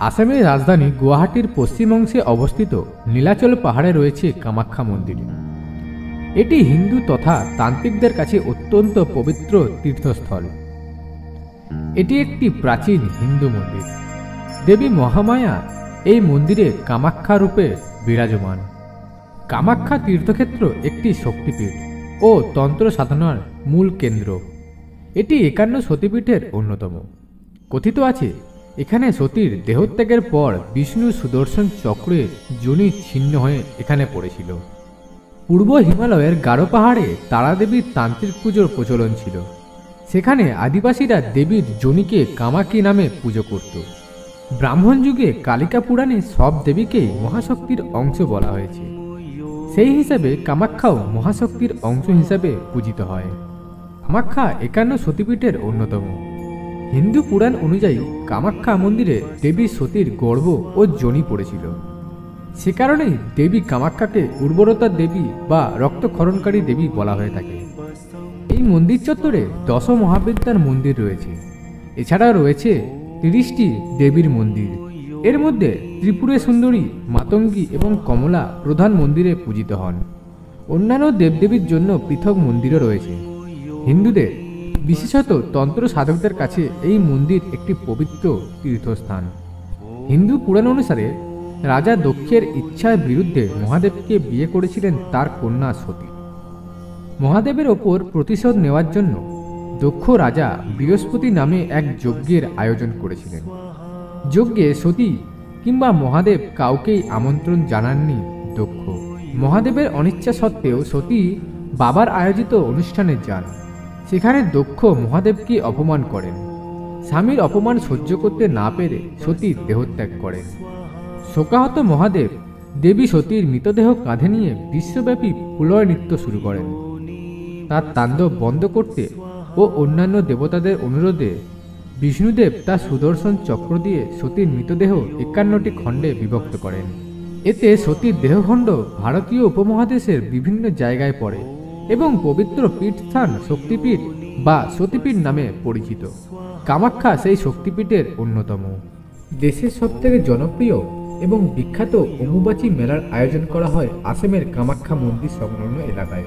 আসামের রাজধানী গুয়াহাটির পশ্চিম অংশে অবস্থিত নীলাচল পাহাড়ে রয়েছে কামাখ্যা মন্দির। এটি হিন্দু তথা তান্ত্রিকদের কাছে অত্যন্ত পবিত্র তীর্থস্থল। এটি একটি প্রাচীন হিন্দু মন্দির। দেবী মহামায়া এই মন্দিরে কামাখ্যা রূপে বিরাজমান। কামাখ্যা তীর্থক্ষেত্র একটি শক্তিপীঠ ও তন্ত্র সাধনার মূল কেন্দ্র। এটি 51 সতীপীঠের অন্যতম। কথিত আছে এখানে সতীর দেহত্যাগের পর বিষ্ণুর সুদর্শন চক্রের যোনি ছিন্ন হয়ে এখানে পড়েছিল। পূর্ব হিমালয়ের গারো পাহাড়ে তারাদেবীর তান্ত্রিক পুজোর প্রচলন ছিল। সেখানে আদিবাসীরা দেবীর যোনিকে কামাকি নামে পুজো করত। ব্রাহ্মণ যুগে কালিকা পুরাণে সব দেবীকেই মহাশক্তির অংশ বলা হয়েছে। সেই হিসাবে কামাখ্যাও মহাশক্তির অংশ হিসাবে পূজিত হয়। কামাখ্যা 51 সতীপীঠের অন্যতম। হিন্দু পুরাণ অনুযায়ী কামাখ্যা মন্দিরে দেবী সতীর গর্ভ ও যোনি পড়েছিল। সে কারণেই দেবী কামাখ্যাকে উর্বরতার দেবী বা রক্তক্ষরণকারী দেবী বলা হয়ে থাকে। এই মন্দির চত্বরে 10 মহাবিদ্যার মন্দির রয়েছে। এছাড়া রয়েছে 30টি দেবীর মন্দির। এর মধ্যে ত্রিপুরে সুন্দরী, মাতঙ্গী এবং কমলা প্রধান মন্দিরে পূজিত হন। অন্যান্য দেবদেবীর জন্য পৃথক মন্দিরও রয়েছে। হিন্দুদের বিশেষত তন্ত্র সাধকদের কাছে এই মন্দির একটি পবিত্র তীর্থস্থান। হিন্দু পুরাণ অনুসারে রাজা দক্ষের ইচ্ছার বিরুদ্ধে মহাদেবকে বিয়ে করেছিলেন তার কন্যা সতী। মহাদেবের ওপর প্রতিশোধ নেওয়ার জন্য দক্ষ রাজা বৃহস্পতি নামে এক যজ্ঞের আয়োজন করেছিলেন। যজ্ঞে সতী কিংবা মহাদেব কাউকেই আমন্ত্রণ জানাননি দক্ষ। মহাদেবের অনিচ্ছা সত্ত্বেও সতী বাবার আয়োজিত অনুষ্ঠানে যান। সেখানে দক্ষ মহাদেবকে অপমান করেন। স্বামীর অপমান সহ্য করতে না পেরে সতী দেহত্যাগ করেন। শোকাহত মহাদেব দেবী সতীর মৃতদেহ কাঁধে নিয়ে বিশ্বব্যাপী প্রলয় নৃত্য শুরু করেন। তার তাণ্ডব বন্ধ করতে ও অন্যান্য দেবতাদের অনুরোধে বিষ্ণুদেব তার সুদর্শন চক্র দিয়ে সতীর মৃতদেহ 51টি খণ্ডে বিভক্ত করেন। এতে সতীর দেহখণ্ড ভারতীয় উপমহাদেশের বিভিন্ন জায়গায় পড়ে এবং পবিত্র পীঠস্থান শক্তিপীঠ বা সতীপীঠ নামে পরিচিত। কামাখ্যা সেই শক্তিপীঠের অন্যতম। দেশের সবথেকে জনপ্রিয় এবং বিখ্যাত অম্বুবাচী মেলার আয়োজন করা হয় আসামের কামাখ্যা মন্দির সংলগ্ন এলাকায়।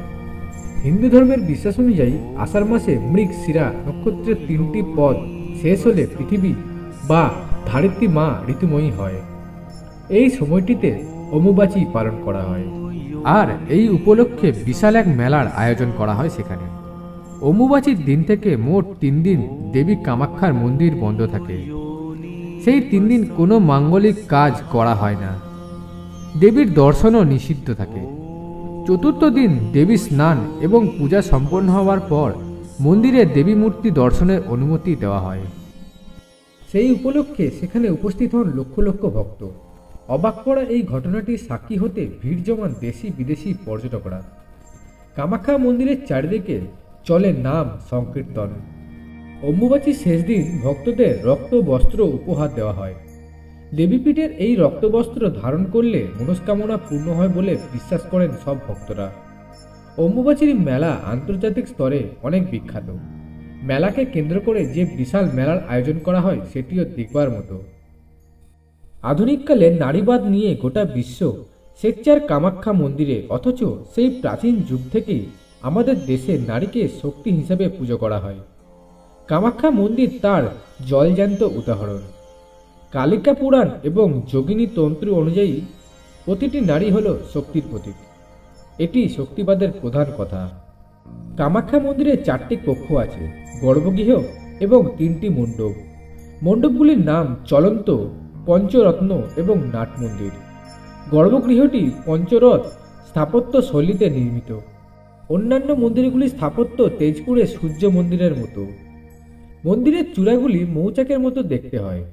হিন্দু ধর্মের বিশ্বাস অনুযায়ী আষাঢ় মাসে মৃগশিরা নক্ষত্রের 3টি পদ শেষ হলে পৃথিবী বা ধারিত্রী মা ঋতুময়ী হয়। এই সময়টিতে অম্বুবাচী পালন করা হয় আর এই উপলক্ষে বিশাল এক মেলার আয়োজন করা হয় সেখানে। অম্বুবাচীর দিন থেকে মোট 3 দিন দেবী কামাখ্যার মন্দির বন্ধ থাকে। সেই 3 দিন কোনো মাঙ্গলিক কাজ করা হয় না। দেবীর দর্শনও নিষিদ্ধ থাকে। চতুর্থ দিন দেবী স্নান এবং পূজা সম্পন্ন হওয়ার পর মন্দিরে দেবী মূর্তি দর্শনের অনুমতি দেওয়া হয়। সেই উপলক্ষে সেখানে উপস্থিত হন লক্ষ লক্ষ ভক্ত। অবাক করা এই ঘটনাটির সাক্ষী হতে ভিড় জমান দেশি বিদেশি পর্যটকরা। কামাখ্যা মন্দিরের চারিদিকে চলে নাম সংকীর্তন। অম্বুবাচীর শেষ দিন ভক্তদের রক্ত বস্ত্র উপহার দেওয়া হয়। দেবীপীঠের এই রক্তবস্ত্র ধারণ করলে মনস্কামনা পূর্ণ হয় বলে বিশ্বাস করেন সব ভক্তরা। অম্বুবাচীর মেলা আন্তর্জাতিক স্তরে অনেক বিখ্যাত। মেলাকে কেন্দ্র করে যে বিশাল মেলার আয়োজন করা হয় সেটিও দেখবার মতো। আধুনিককালে নারীবাদ নিয়ে গোটা বিশ্ব স্বেচ্ছার কামাখ্যা মন্দিরে, অথচ সেই প্রাচীন যুগ থেকেই আমাদের দেশে নারীকে শক্তি হিসেবে পুজো করা হয়। কামাখ্যা মন্দির তার জলজ্যান্ত উদাহরণ। কালিকা পুরাণ এবং যোগিনী তন্ত্র অনুযায়ী প্রতিটি নারী হল শক্তির প্রতীক। এটি শক্তিবাদের প্রধান কথা। কামাখ্যা মন্দিরে 4টি কক্ষ আছে, গর্ভগৃহ এবং 3টি মণ্ডপ। মণ্ডপগুলির নাম চলন্ত, পঞ্চরত্ন এবং নাট মন্দির। গর্ভগৃহটি পঞ্চরথ স্থাপত্য শৈলীতে নির্মিত। অন্যান্য মন্দিরগুলির স্থাপত্য তেজপুরের সূর্য মন্দিরের মতো। মন্দিরের চূড়াগুলি মৌচাকের মতো দেখতে হয়।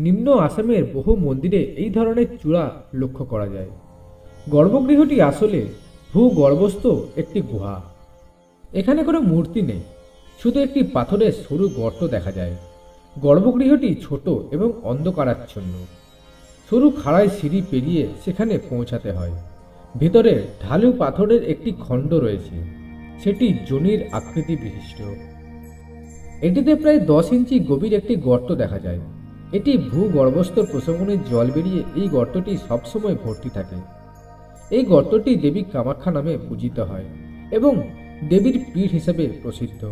নিম্ন আসামের বহু মন্দিরে এই ধরনের চূড়া লক্ষ্য করা যায়। গর্ভগৃহটি আসলে ভূগর্ভস্থ একটি গুহা। এখানে কোনো মূর্তি নেই, শুধু একটি পাথরের সরু গর্ত দেখা যায়। গর্ভগৃহটি ছোট এবং অন্ধকারাচ্ছন্ন। সরু খাড়ায় সিঁড়ি পেরিয়ে সেখানে পৌঁছাতে হয়। ভেতরে ঢালু পাথরের একটি খণ্ড রয়েছে, সেটি যোনির আকৃতি বিশিষ্ট। এটিতে প্রায় 10 ইঞ্চি গভীর একটি গর্ত দেখা যায়। এটি ভূগর্ভস্থ প্রশমনের জল বেরিয়ে এই গর্তটি সবসময় ভর্তি থাকে। এই গর্তটি দেবী কামাখ্যা নামে পূজিত হয় এবং দেবীর পীঠ হিসেবে প্রসিদ্ধ।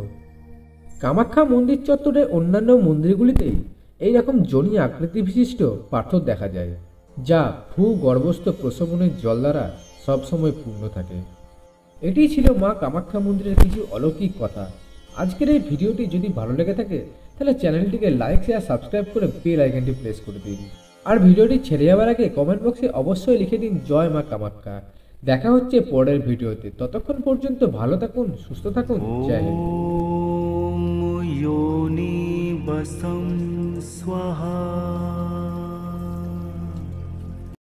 কামাখ্যা মন্দির চত্বরে অন্যান্য মন্দিরগুলিতে এই রকম জনি আকৃতি বিশিষ্ট পাথর দেখা যায়, যা ভূগর্ভস্থ প্রশমনের জল দ্বারা সবসময় পূর্ণ থাকে। এটি ছিল মা কামাখ্যা মন্দিরের কিছু অলৌকিক কথা। আজকের এই ভিডিওটি যদি ভালো লেগে থাকে তাহলে চ্যানেলটিকে লাইক শেয়ার সাবস্ক্রাইব করে বেল আইকনটি প্রেস করে দিন। আর ভিডিওটি ছেড়ে যাওয়ার আগে কমেন্ট বক্সে অবশ্যই লিখে দিন জয় মা কামাখ্যা। দেখা হচ্ছে পরের ভিডিওতে, ততক্ষণ পর্যন্ত ভালো থাকুন, সুস্থ থাকুন, জয় হিন্দ। योनि बसं स्वाहा।